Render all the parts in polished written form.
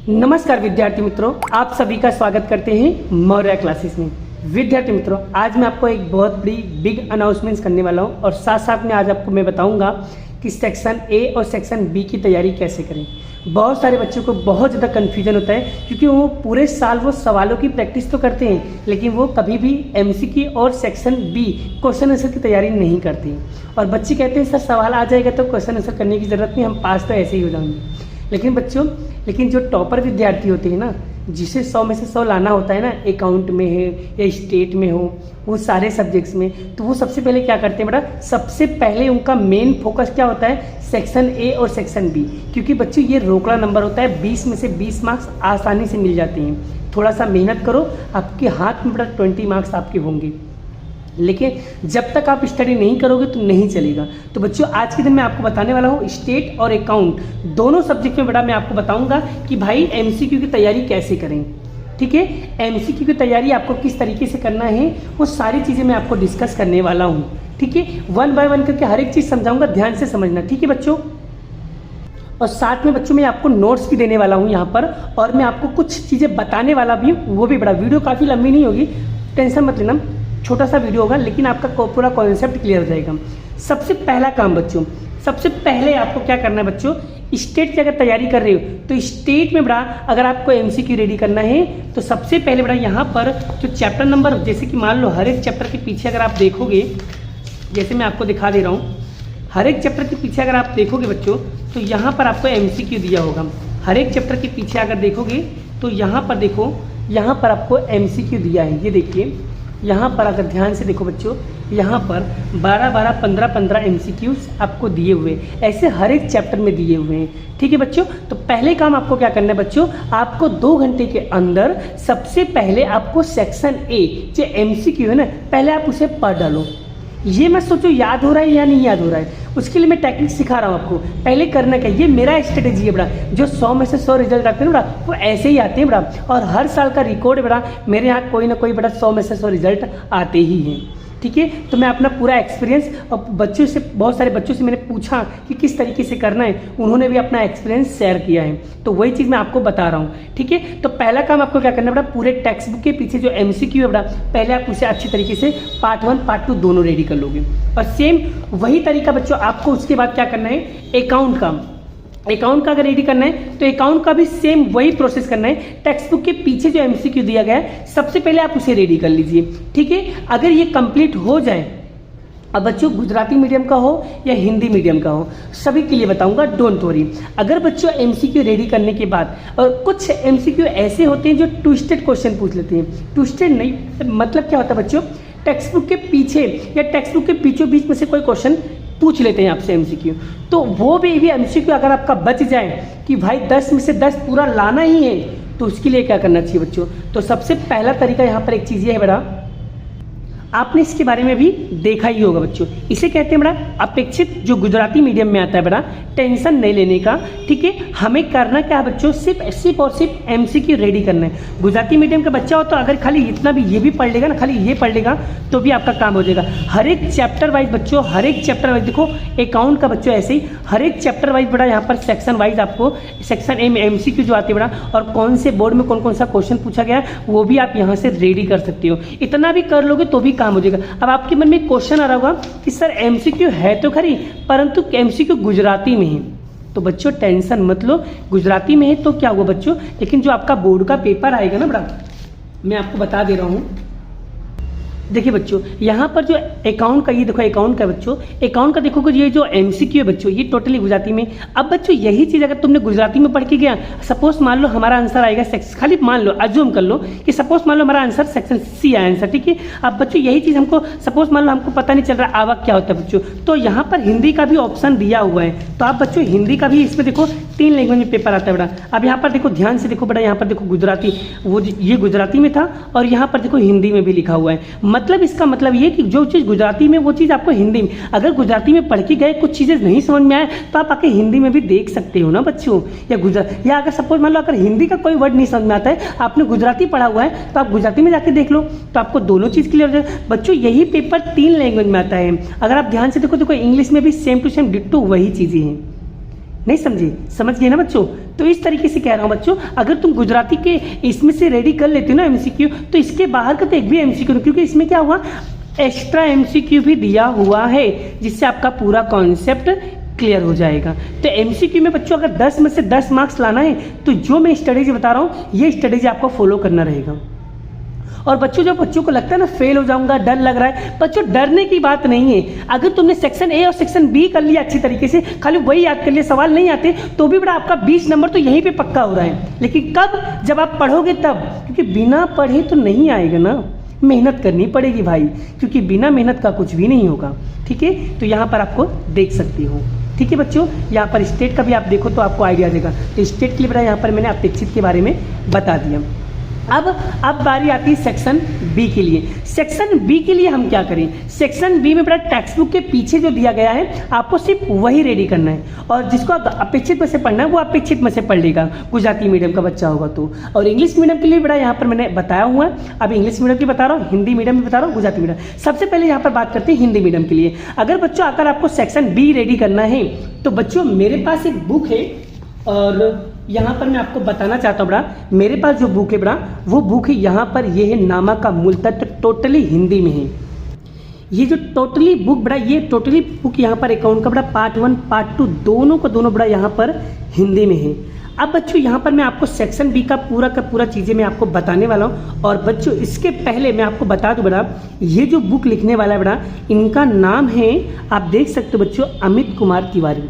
नमस्कार विद्यार्थी मित्रों, आप सभी का स्वागत करते हैं मौर्य क्लासेस में। विद्यार्थी मित्रों, आज मैं आपको एक बहुत बड़ी बिग अनाउंसमेंट्स करने वाला हूं और साथ साथ में आज आपको मैं बताऊंगा कि सेक्शन ए और सेक्शन बी की तैयारी कैसे करें। बहुत सारे बच्चों को बहुत ज़्यादा कन्फ्यूजन होता है क्योंकि वो पूरे साल वो सवालों की प्रैक्टिस तो करते हैं लेकिन वो कभी भी एमसीक्यू और सेक्शन बी क्वेश्चन आंसर की तैयारी नहीं करते हैं। और बच्चे कहते हैं सर सवाल आ जाएगा तो क्वेश्चन आंसर करने की ज़रूरत नहीं, हम पास तो ऐसे ही हो जाएंगे। लेकिन जो टॉपर विद्यार्थी होते हैं ना, जिसे 100 में से 100 लाना होता है ना, अकाउंट में है या स्टेट में हो, वो सारे सब्जेक्ट्स में, तो वो सबसे पहले क्या करते हैं बेटा, सबसे पहले उनका मेन फोकस क्या होता है, सेक्शन ए और सेक्शन बी। क्योंकि बच्चों ये रोकड़ा नंबर होता है, 20 में से 20 मार्क्स आसानी से मिल जाते हैं। थोड़ा सा मेहनत करो, आपके हाथ में बेटा 20 मार्क्स आपके होंगे। लेकिन जब तक आप स्टडी नहीं करोगे तो नहीं चलेगा। तो बच्चों आज के दिन मैं आपको बताने वाला हूँ स्टेट और अकाउंट दोनों सब्जेक्ट में बड़ा मैं आपको बताऊंगा कि भाई एमसीक्यू की तैयारी कैसे करें। ठीक है, एमसीक्यू की तैयारी आपको किस तरीके से करना है वो सारी चीज़ें मैं आपको डिस्कस करने वाला हूँ। ठीक है, 1 बाय 1 करके हर एक चीज़ समझाऊंगा, ध्यान से समझना। ठीक है बच्चों, और साथ में बच्चों मैं आपको नोट्स भी देने वाला हूँ यहाँ पर, और मैं आपको कुछ चीज़ें बताने वाला भी, वो भी बड़ा वीडियो काफ़ी लंबी नहीं होगी, टेंशन मत लेना, छोटा सा वीडियो होगा लेकिन आपका पूरा कॉन्सेप्ट क्लियर हो जाएगा। सबसे पहला काम बच्चों, सबसे पहले आपको क्या करना है बच्चों, स्टेट की अगर तैयारी कर रहे हो तो स्टेट में बड़ा अगर आपको एमसीक्यू रेडी करना है तो सबसे पहले बड़ा यहाँ पर जो चैप्टर नंबर, जैसे कि मान लो हर एक चैप्टर के पीछे अगर आप देखोगे, जैसे मैं आपको दिखा दे रहा हूँ, हर एक चैप्टर के पीछे अगर आप देखोगे बच्चों तो यहाँ पर आपको एमसीक्यू दिया होगा। हर एक चैप्टर के पीछे अगर देखोगे तो यहाँ पर देखो, यहाँ पर आपको एमसीक्यू दिया है। ये देखिए यहाँ पर अगर ध्यान से देखो बच्चों, यहाँ पर 12-12, 15-15 एमसीक्यूज आपको दिए हुए, ऐसे हर एक चैप्टर में दिए हुए हैं। ठीक है बच्चों, तो पहले काम आपको क्या करना है बच्चों, आपको 2 घंटे के अंदर सबसे पहले आपको सेक्शन ए जो एमसीक्यू है ना, पहले आप उसे पढ़ डालो। ये मत सोचो याद हो रहा है या नहीं याद हो रहा है, उसके लिए मैं टेक्निक सिखा रहा हूँ आपको। पहले करना क्या, ये मेरा स्ट्रेटेजी है बड़ा, जो 100 में से 100 रिजल्ट आते हैं ना बड़ा, वो ऐसे ही आते हैं बड़ा, और हर साल का रिकॉर्ड है बड़ा, मेरे यहाँ कोई ना कोई बड़ा 100 में से 100 रिजल्ट आते ही हैं। ठीक है, तो मैं अपना पूरा एक्सपीरियंस, और बच्चों से, बहुत सारे बच्चों से मैंने पूछा कि किस तरीके से करना है, उन्होंने भी अपना एक्सपीरियंस शेयर किया है, तो वही चीज़ मैं आपको बता रहा हूँ। ठीक है, तो पहला काम आपको क्या करना है बेटा, पूरे टेक्स्ट बुक के पीछे जो एमसीक्यू है बेटा, पहले आप उसे अच्छी तरीके से पार्ट 1 पार्ट 2 दोनों रेडी कर लोगे। और सेम वही तरीका बच्चों आपको उसके बाद क्या करना है, अकाउंट का अगर रेडी करना है तो अकाउंट का भी सेम वही प्रोसेस करना है। टेक्स्ट बुक के पीछे जो एमसीक्यू दिया गया है सबसे पहले आप उसे रेडी कर लीजिए। ठीक है, अगर ये कंप्लीट हो जाए, अब बच्चों गुजराती मीडियम का हो या हिंदी मीडियम का हो, सभी के लिए बताऊंगा, डोंट वरी। अगर बच्चों एमसीक्यू रेडी करने के बाद, और कुछ एमसीक्यू ऐसे होते हैं जो ट्विस्टेड क्वेश्चन पूछ लेते हैं, ट्विस्टेड नहीं मतलब क्या होता है बच्चों, टेक्स्ट बुक के पीछे या टेक्स्ट बुक के बीचों बीच में से कोई क्वेश्चन पूछ लेते हैं आपसे एमसीक्यू, तो वो भी एमसीक्यू अगर आपका बच जाए कि भाई 10 में से 10 पूरा लाना ही है, तो उसके लिए क्या करना चाहिए बच्चों, तो सबसे पहला तरीका यहाँ पर एक चीज़ ये है बेटा, आपने इसके बारे में भी देखा ही होगा बच्चों, इसे कहते हैं बड़ा अपेक्षित, जो गुजराती मीडियम में आता है बड़ा, टेंशन नहीं लेने का। ठीक है, हमें करना क्या है बच्चों, सिर्फ और सिर्फ एमसीक्यू रेडी करना है। गुजराती मीडियम का बच्चा हो तो अगर खाली इतना भी ये भी पढ़ लेगा ना, खाली ये पढ़ लेगा तो भी आपका काम हो जाएगा। हर एक चैप्टर वाइज बच्चों, हर एक चैप्टर वाइज देखो, अकाउंट का बच्चों ऐसे ही हर एक चैप्टर वाइज बड़ा, यहाँ पर सेक्शन वाइज आपको सेक्शन ए में एमसीक्यू जो आते हैं बड़ा, और कौन से बोर्ड में कौन कौन सा क्वेश्चन पूछा गया है वो भी आप यहाँ से रेडी कर सकते हो। इतना भी कर लोगे तो भी काम हो जाएगा। अब आपके मन में क्वेश्चन आ रहा होगा कि सर एमसीक्यू है तो खरी, परंतु एमसीक्यू गुजराती में है, तो बच्चों टेंशन मत लो, गुजराती में है तो क्या हुआ बच्चों, लेकिन जो आपका बोर्ड का पेपर आएगा ना बड़ा, मैं आपको बता दे रहा हूँ। देखिए बच्चों, यहाँ पर जो अकाउंट का, ये देखो अकाउंट का बच्चों, अकाउंट का देखो ये जो एमसीक्यू है बच्चों, ये टोटली गुजराती में। अब बच्चों यही चीज़ अगर तुमने गुजराती में पढ़ के गया, सपोज मान लो हमारा आंसर आएगा खाली मान लो, अज्यूम कर लो कि सपोज मान लो हमारा आंसर सेक्शन सी आया आंसर। ठीक है, अब बच्चों यही चीज़ हमको सपोज मान लो हमको पता नहीं चल रहा आवक क्या होता है बच्चों, तो यहाँ पर हिंदी का भी ऑप्शन दिया हुआ है, तो आप बच्चों हिंदी का भी इसमें देखो 3 लैंग्वेज में पेपर आता है बड़ा। अब यहाँ पर देखो ध्यान से देखो बड़ा, यहाँ पर देखो गुजराती, वो ये गुजराती में था, और यहाँ पर देखो हिंदी में भी लिखा हुआ है। मतलब इसका मतलब ये कि जो चीज़ गुजराती में वो चीज़ आपको हिंदी में, अगर गुजराती में पढ़ के गए कुछ चीज़ें नहीं समझ में आए तो आप आके हिंदी में भी देख सकते हो ना बच्चों, या अगर सपोज मान लो अगर हिंदी का कोई वर्ड नहीं समझ में आता है, आपने गुजराती पढ़ा हुआ है तो आप गुजराती में जाके देख लो, तो आपको दोनों चीज़ क्लियर हो जाए। बच्चों यही पेपर 3 लैंग्वेज में आता है, अगर आप ध्यान से देखो इंग्लिश में भी सेम टू सेम डिट्टो वही चीज़ें हैं। नहीं समझे, समझ गए ना बच्चों, तो इस तरीके से कह रहा हूँ बच्चों, अगर तुम गुजराती के इसमें से रेडी कर लेते हो ना एमसीक्यू, तो इसके बाहर का तो एक भी एमसीक्यू, क्योंकि इसमें क्या हुआ, एक्स्ट्रा एमसीक्यू भी दिया हुआ है, जिससे आपका पूरा कॉन्सेप्ट क्लियर हो जाएगा। तो एमसीक्यू में बच्चों अगर 10 में से 10 मार्क्स लाना है, तो जो मैं स्ट्रेटेजी बता रहा हूँ, ये स्ट्रेटेजी आपको फॉलो करना रहेगा। और बच्चों, जो बच्चों को लगता है ना फेल हो जाऊंगा, डर लग रहा है, बच्चों डरने की बात नहीं है। अगर तुमने सेक्शन ए और सेक्शन बी कर लिया अच्छी तरीके से, खाली वही याद कर लिया, सवाल नहीं आते, तो भी बड़ा आपका 20 नंबर तो यहीं पे पक्का हो रहा है। लेकिन कब, जब आप पढ़ोगे तब, क्योंकि बिना पढ़े तो नहीं आएगा ना, मेहनत करनी पड़ेगी भाई, क्योंकि बिना मेहनत का कुछ भी नहीं होगा। ठीक है, तो यहाँ पर आपको देख सकती हो। ठीक है बच्चों, यहाँ पर स्टेट का भी आप देखो तो आपको आइडिया देगा। तो स्टेट के लिए बड़ा यहाँ पर मैंने अपेक्षित के बारे में बता दिया। अब बारी आती है सेक्शन बी के लिए। सेक्शन बी के लिए हम क्या करें, सेक्शन बी में बड़ा टेक्स्ट बुक के पीछे जो दिया गया है, आपको सिर्फ वही रेडी करना है, और जिसको अपेक्षित में से पढ़ना है वो अपेक्षित में से पढ़ लेगा, गुजराती मीडियम का बच्चा होगा तो। और इंग्लिश मीडियम के लिए बड़ा यहाँ पर मैंने बताया हुआ है। अब इंग्लिश मीडियम की बता रहा हूँ, हिंदी मीडियम की बता रहा हूँ, गुजराती मीडियम। सबसे पहले यहाँ पर बात करते हैं हिंदी मीडियम के लिए। अगर बच्चों अगर आपको सेक्शन बी रेडी करना है, तो बच्चों मेरे पास एक बुक है, और यहाँ पर मैं आपको बताना चाहता हूँ बड़ा, मेरे पास जो बुक है बड़ा, वो बुक है यहाँ पर, ये है नामा का मूल तत्व, टोटली हिंदी में है। ये जो टोटली बुक बड़ा, ये टोटली बुक यहाँ पर अकाउंट का बड़ा पार्ट 1 पार्ट 2 दोनों को दोनों बड़ा यहाँ पर हिंदी में है। अब बच्चों यहाँ पर मैं आपको सेक्शन बी का पूरा चीज़ें मैं आपको बताने वाला हूँ। और बच्चों इसके पहले मैं आपको बता दूँ बड़ा, ये जो बुक लिखने वाला है बड़ा, इनका नाम है, आप देख सकते हो बच्चों, अमित कुमार तिवारी।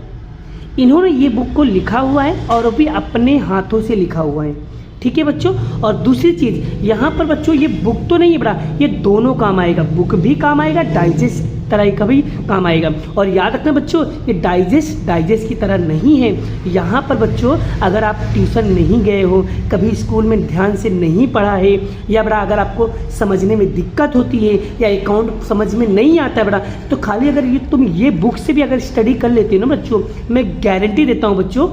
इन्होंने ये बुक को लिखा हुआ है, और वो भी अपने हाथों से लिखा हुआ है। ठीक है बच्चों, और दूसरी चीज़ यहाँ पर बच्चों, ये बुक तो नहीं है बड़ा, ये दोनों काम आएगा, बुक भी काम आएगा, डाइजेस्ट तरह का भी काम आएगा। और याद रखना बच्चों, ये डाइजेस्ट की तरह नहीं है। यहाँ पर बच्चों अगर आप ट्यूशन नहीं गए हो, कभी स्कूल में ध्यान से नहीं पढ़ा है, या बड़ा अगर आपको समझने में दिक्कत होती है, या अकाउंट समझ में नहीं आता है बड़ा, तो खाली अगर ये तुम ये बुक से भी अगर स्टडी कर लेते हो ना बच्चों, मैं गारंटी देता हूँ बच्चों,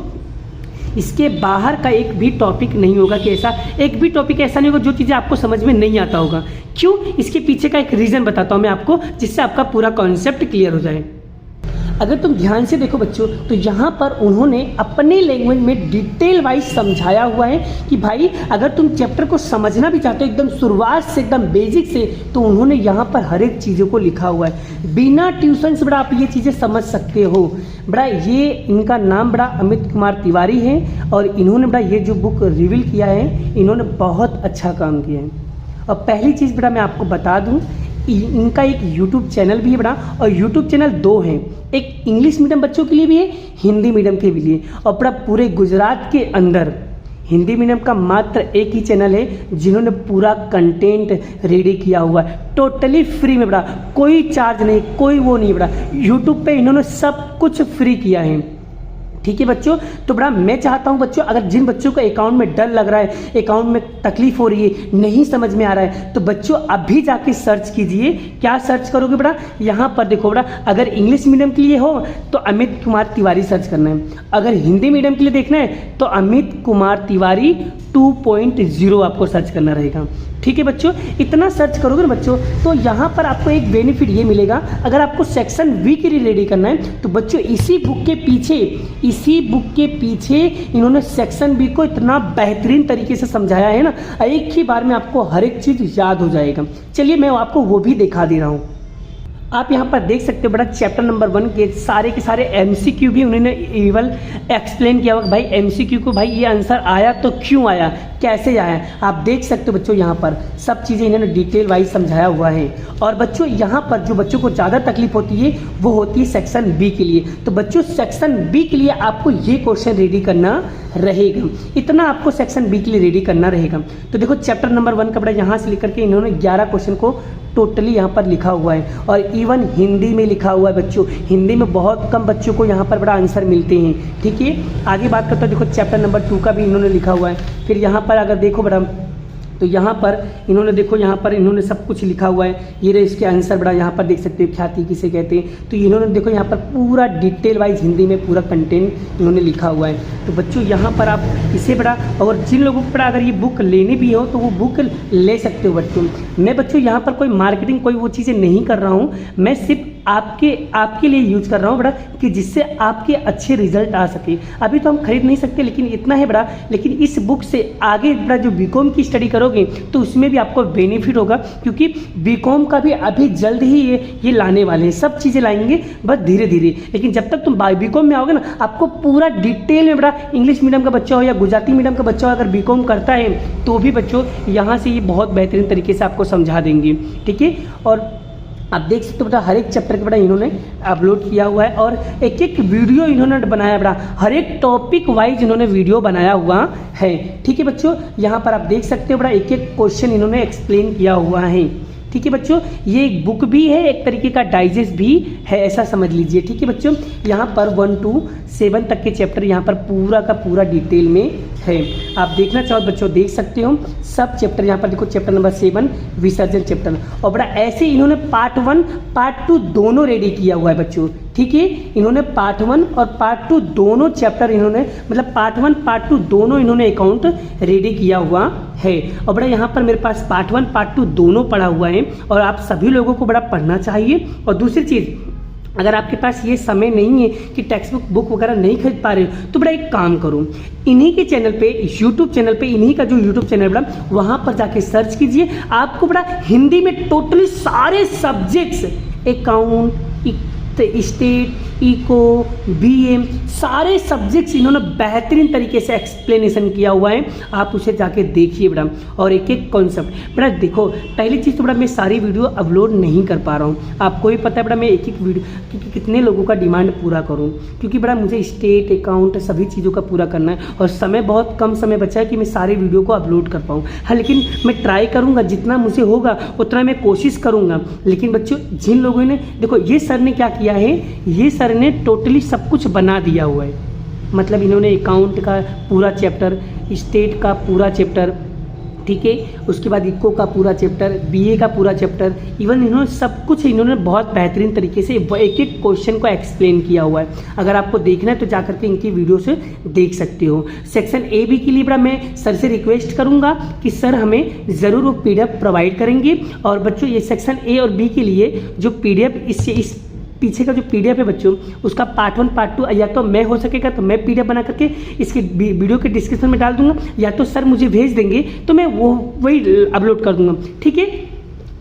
इसके बाहर का एक भी टॉपिक नहीं होगा कि ऐसा एक भी टॉपिक ऐसा नहीं होगा जो चीज़ें आपको समझ में नहीं आता होगा। क्यों, इसके पीछे का एक रीज़न बताता हूँ मैं आपको, जिससे आपका पूरा कॉन्सेप्ट क्लियर हो जाए। अगर तुम ध्यान से देखो बच्चों, तो यहाँ पर उन्होंने अपने लैंग्वेज में डिटेल वाइज समझाया हुआ है कि भाई अगर तुम चैप्टर को समझना भी चाहते हो एकदम शुरुआत से, एकदम बेसिक से, तो उन्होंने यहाँ पर हर एक चीज़ों को लिखा हुआ है। बिना ट्यूशन से बड़ा आप ये चीज़ें समझ सकते हो। बड़ा ये इनका नाम बड़ा अमित कुमार तिवारी है, और इन्होंने बड़ा ये जो बुक रिवील किया है, इन्होंने बहुत अच्छा काम किया है। और पहली चीज़ बड़ा मैं आपको बता दूँ, इनका एक यूट्यूब चैनल भी है बड़ा, और यूट्यूब चैनल 2 हैं, एक इंग्लिश मीडियम बच्चों के लिए भी है, हिंदी मीडियम के भी लिए। और बड़ा पूरे गुजरात के अंदर हिंदी मीडियम का मात्र एक ही चैनल है जिन्होंने पूरा कंटेंट रेडी किया हुआ है, टोटली फ्री में बड़ा, कोई चार्ज नहीं, कोई वो नहीं बड़ा, यूट्यूब पे इन्होंने सब कुछ फ्री किया है। ठीक है बच्चों, तो बड़ा मैं चाहता हूं बच्चों, अगर जिन बच्चों को अकाउंट में डर लग रहा है, अकाउंट में तकलीफ हो रही है, नहीं समझ में आ रहा है, तो बच्चों अभी जाके सर्च कीजिए। क्या सर्च करोगे बड़ा, यहाँ पर देखो बड़ा, अगर इंग्लिश मीडियम के लिए हो तो अमित कुमार तिवारी सर्च करना है, अगर हिंदी मीडियम के लिए देखना है तो अमित कुमार तिवारी 2.0 आपको सर्च करना रहेगा। ठीक है बच्चों, इतना सर्च करोगे ना बच्चों, तो यहाँ पर आपको एक बेनिफिट ये मिलेगा, अगर आपको सेक्शन बी के लिए रेडी करना है, तो बच्चों इसी बुक के पीछे इन्होंने सेक्शन बी को इतना बेहतरीन तरीके से समझाया है ना, एक ही बार में आपको हर एक चीज़ याद हो जाएगा। चलिए मैं आपको वो भी दिखा दे रहा हूँ। आप यहाँ पर देख सकते हो बड़ा, चैप्टर नंबर 1 के सारे एमसीक्यू भी उन्होंने इवल एक्सप्लेन किया हुआ, भाई एमसीक्यू को भाई ये आंसर आया तो क्यों आया, कैसे आया, आप देख सकते हो बच्चों, यहाँ पर सब चीज़ें इन्होंने डिटेल वाइज समझाया हुआ है। और बच्चों यहाँ पर जो बच्चों को ज़्यादा तकलीफ होती है वो होती है सेक्शन बी के लिए। तो बच्चों सेक्शन बी के लिए आपको ये क्वेश्चन रेडी करना रहेगा, इतना आपको सेक्शन बी के लिए रेडी करना रहेगा। तो देखो चैप्टर नंबर 1 का बड़ा यहाँ से लेकर के इन्होंने 11 क्वेश्चन को टोटली यहाँ पर लिखा हुआ है, और इवन हिंदी में लिखा हुआ है बच्चों, हिंदी में बहुत कम बच्चों को यहाँ पर बड़ा आंसर मिलते हैं। ठीक है, आगे बात करते हैं, देखो चैप्टर नंबर 2 का भी इन्होंने लिखा हुआ है। फिर यहाँ पर अगर देखो बड़ा, तो यहाँ पर इन्होंने देखो, यहाँ पर इन्होंने सब कुछ लिखा हुआ है, ये रहे इसके आंसर बड़ा, यहाँ पर देख सकते हो ख्याति किसे कहते हैं। तो इन्होंने देखो यहाँ पर पूरा डिटेल वाइज हिंदी में पूरा कंटेंट इन्होंने लिखा हुआ है। तो बच्चों यहाँ पर आप इसे बड़ा, और जिन लोगों को बड़ा अगर ये बुक लेनी भी हो तो वो बुक ले सकते हो बच्चों। मैं बच्चों यहाँ पर कोई मार्केटिंग कोई वो चीज़ें नहीं कर रहा हूँ, मैं सिर्फ आपके लिए यूज कर रहा हूँ बेटा, कि जिससे आपके अच्छे रिजल्ट आ सके। अभी तो हम खरीद नहीं सकते, लेकिन इतना है बेटा, लेकिन इस बुक से आगे बेटा जो बीकॉम की स्टडी करोगे तो उसमें भी आपको बेनिफिट होगा, क्योंकि बीकॉम का भी अभी जल्द ही ये लाने वाले हैं, सब चीज़ें लाएंगे बस धीरे धीरे। लेकिन जब तक तुम बीकॉम में आओगे ना, आपको पूरा डिटेल में बेटा, इंग्लिश मीडियम का बच्चा हो या गुजराती मीडियम का बच्चा हो, अगर बीकॉम करता है तो भी बच्चों यहाँ से ये बहुत बेहतरीन तरीके से आपको समझा देंगे, ठीक है। और आप देख सकते हो बेटा, हर एक चैप्टर के बेटा इन्होंने अपलोड किया हुआ है, और एक एक वीडियो इन्होंने बनाया बेटा, हर एक टॉपिक वाइज इन्होंने वीडियो बनाया हुआ है, ठीक है बच्चों। यहाँ पर आप देख सकते हो बेटा, एक एक क्वेश्चन इन्होंने एक्सप्लेन किया हुआ है, ठीक है बच्चों। ये एक बुक भी है, एक तरीके का डाइजेस्ट भी है, ऐसा समझ लीजिए, ठीक है बच्चों। यहाँ पर 1 to 7 तक के चैप्टर यहाँ पर पूरा का पूरा डिटेल में है। आप देखना चाहो बच्चों देख सकते हो सब चैप्टर। यहाँ पर देखो चैप्टर नंबर 7 विसर्जन चैप्टर, और बड़ा ऐसे इन्होंने पार्ट 1 पार्ट 2 दोनों रेडी किया हुआ है बच्चों, ठीक है। इन्होंने पार्ट 1 और पार्ट 2 दोनों चैप्टर इन्होंने, मतलब पार्ट 1 पार्ट 2 दोनों इन्होंने अकाउंट रेडी किया हुआ है। और बड़ा यहाँ पर मेरे पास पार्ट 1 पार्ट 2 दोनों पढ़ा हुआ है, और आप सभी लोगों को बड़ा पढ़ना चाहिए। और दूसरी चीज़, अगर आपके पास ये समय नहीं है कि टेक्स्ट बुक वगैरह नहीं खरीद पा रहे हो, तो बड़ा एक काम करो, इन्हीं के चैनल पे, यूट्यूब चैनल पे, इन्हीं का जो यूट्यूब चैनल बड़ा, वहाँ पर जाके सर्च कीजिए। आपको बड़ा हिंदी में टोटली सारे subjects, account, state, eco, BM, सारे सब्जेक्ट्स इन्होंने बेहतरीन तरीके से एक्सप्लेनेशन किया हुआ है। आप उसे जाके देखिए बेटा, और एक एक कॉन्सेप्ट बेटा देखो। पहली चीज़ तो बेटा मैं सारी वीडियो अपलोड नहीं कर पा रहा हूँ, आपको भी पता है बेटा, मैं एक एक वीडियो क्योंकि कितने लोगों का डिमांड पूरा करूँ, क्योंकि बेटा मुझे स्टेट, अकाउंट सभी चीज़ों का पूरा करना है, और समय बहुत कम समय बचा है कि मैं सारी वीडियो को अपलोड कर पाऊँ। हाँ, लेकिन मैं ट्राई करूँगा, जितना मुझे होगा उतना मैं कोशिश करूँगा। लेकिन बच्चों जिन लोगों ने, देखो ये सर ने क्या किया है, ये सर ने टोटली सब कुछ बना दिया हुआ है। मतलब इन्होंने अकाउंट का पूरा चैप्टर, स्टेट का पूरा चैप्टर, ठीक है, उसके बाद इको का पूरा चैप्टर, बीए का पूरा चैप्टर, इवन इन्होंने सब कुछ इन्होंने बहुत बेहतरीन तरीके से एक एक क्वेश्चन को एक्सप्लेन किया हुआ है। अगर आपको देखना है तो जाकर के इनकी वीडियो से देख सकते हो। सेक्शन ए बी के लिए बड़ा मैं सर से रिक्वेस्ट करूंगा कि सर हमें ज़रूर वो PDF प्रोवाइड करेंगे। और बच्चों ये सेक्शन ए और बी के लिए जो PDF इस पीछे का जो PDF है बच्चों, उसका पार्ट 1 पार्ट 2 या तो मैं हो सकेगा तो मैं PDF बना करके इसके वीडियो के डिस्क्रिप्शन में डाल दूंगा, या तो सर मुझे भेज देंगे तो मैं वही अपलोड कर दूंगा, ठीक है।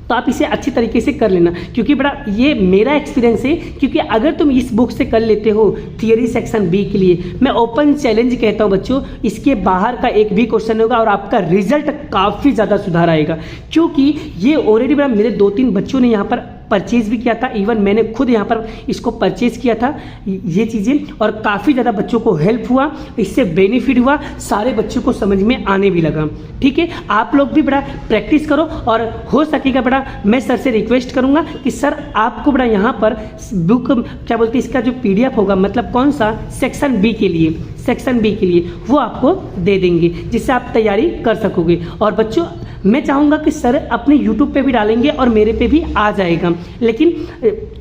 तो आप इसे अच्छी तरीके से कर लेना, क्योंकि बड़ा ये मेरा एक्सपीरियंस है। क्योंकि अगर तुम इस बुक से कर लेते हो थियरी सेक्शन बी के लिए, मैं ओपन चैलेंज कहता हूँ बच्चों, इसके बाहर का एक भी क्वेश्चन होगा और आपका रिजल्ट काफ़ी ज़्यादा सुधार आएगा। क्योंकि ये ऑलरेडी बड़ा मेरे 2-3 बच्चों ने यहाँ पर परचेज भी किया था, इवन मैंने खुद यहाँ पर इसको परचेज किया था ये चीज़ें, और काफ़ी ज़्यादा बच्चों को हेल्प हुआ, इससे बेनिफिट हुआ, सारे बच्चों को समझ में आने भी लगा, ठीक है। आप लोग भी बड़ा प्रैक्टिस करो, और हो सकेगा बड़ा मैं सर से रिक्वेस्ट करूँगा कि सर आपको बड़ा यहाँ पर बुक क्या बोलते हैं, इसका जो PDF होगा, मतलब कौन सा सेक्शन बी के लिए, सेक्शन बी के लिए वो आपको दे देंगे, जिससे आप तैयारी कर सकोगे। और बच्चों मैं चाहूँगा कि सर अपने YouTube पे भी डालेंगे और मेरे पे भी आ जाएगा, लेकिन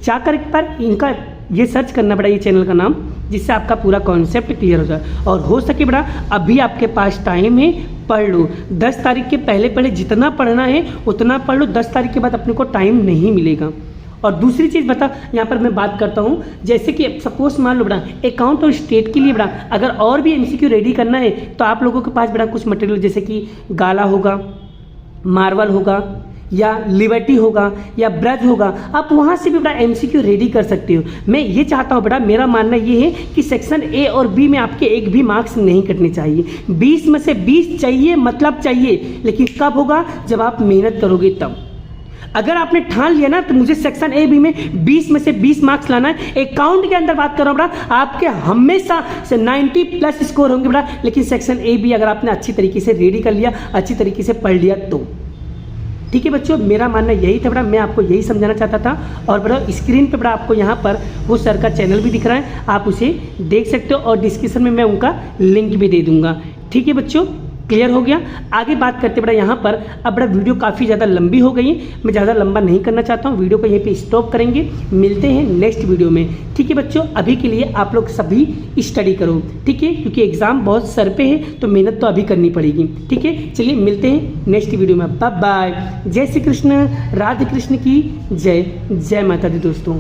जाकर एक बार इनका ये सर्च करना पड़ा, ये चैनल का नाम, जिससे आपका पूरा कॉन्सेप्ट क्लियर हो जाए। और हो सके बड़ा अभी आपके पास टाइम है, पढ़ लो। 10 तारीख के पहले जितना पढ़ना है उतना पढ़ लो, 10 तारीख के बाद अपने को टाइम नहीं मिलेगा। और दूसरी चीज़ बता, यहाँ पर मैं बात करता हूँ, जैसे कि सपोज मान लो बड़ा अकाउंट और स्टेट के लिए बड़ा अगर और भी MCQ रेडी करना है तो आप लोगों के पास बड़ा कुछ मटेरियल, जैसे कि गाला होगा, मार्वल होगा, या लिबर्टी होगा, या ब्रज होगा, आप वहाँ से भी बड़ा MCQ रेडी कर सकते हो। मैं ये चाहता हूँ बेटा, मेरा मानना ये है कि सेक्शन ए और बी में आपके एक भी मार्क्स नहीं कटने चाहिए। 20 में से 20 चाहिए, मतलब चाहिए, लेकिन कब होगा, जब आप मेहनत करोगे तब। अगर आपने ठान लिया ना तो मुझे सेक्शन ए बी में 20 में से 20 मार्क्स लाना है। अकाउंट के अंदर बात कर रहा हूँ बेटा, आपके हमेशा से 90+ स्कोर होंगे बेटा, लेकिन सेक्शन ए बी अगर आपने अच्छी तरीके से रेडी कर लिया, अच्छी तरीके से पढ़ लिया तो, ठीक है बच्चों। मेरा मानना यही था बेटा, मैं आपको यही समझाना चाहता था। और बेटा स्क्रीन पे बेटा आपको यहाँ पर वो सर का चैनल भी दिख रहा है, आप उसे देख सकते हो, और डिस्क्रिप्शन में मैं उनका लिंक भी दे दूंगा, ठीक है बच्चों। क्लियर हो गया। आगे बात करते बड़ा यहाँ पर, अब बड़ा वीडियो काफ़ी ज़्यादा लंबी हो गई है, मैं ज़्यादा लंबा नहीं करना चाहता हूँ, वीडियो को यहीं पे स्टॉप करेंगे, मिलते हैं नेक्स्ट वीडियो में, ठीक है बच्चों। अभी के लिए आप लोग सभी स्टडी करो, ठीक है, क्योंकि एग्ज़ाम बहुत सर पे है तो मेहनत तो अभी करनी पड़ेगी, ठीक है। चलिए मिलते हैं नेक्स्ट वीडियो में, बाय बाय। जय श्री कृष्ण, राधे कृष्ण की जय, जय माता दी दोस्तों।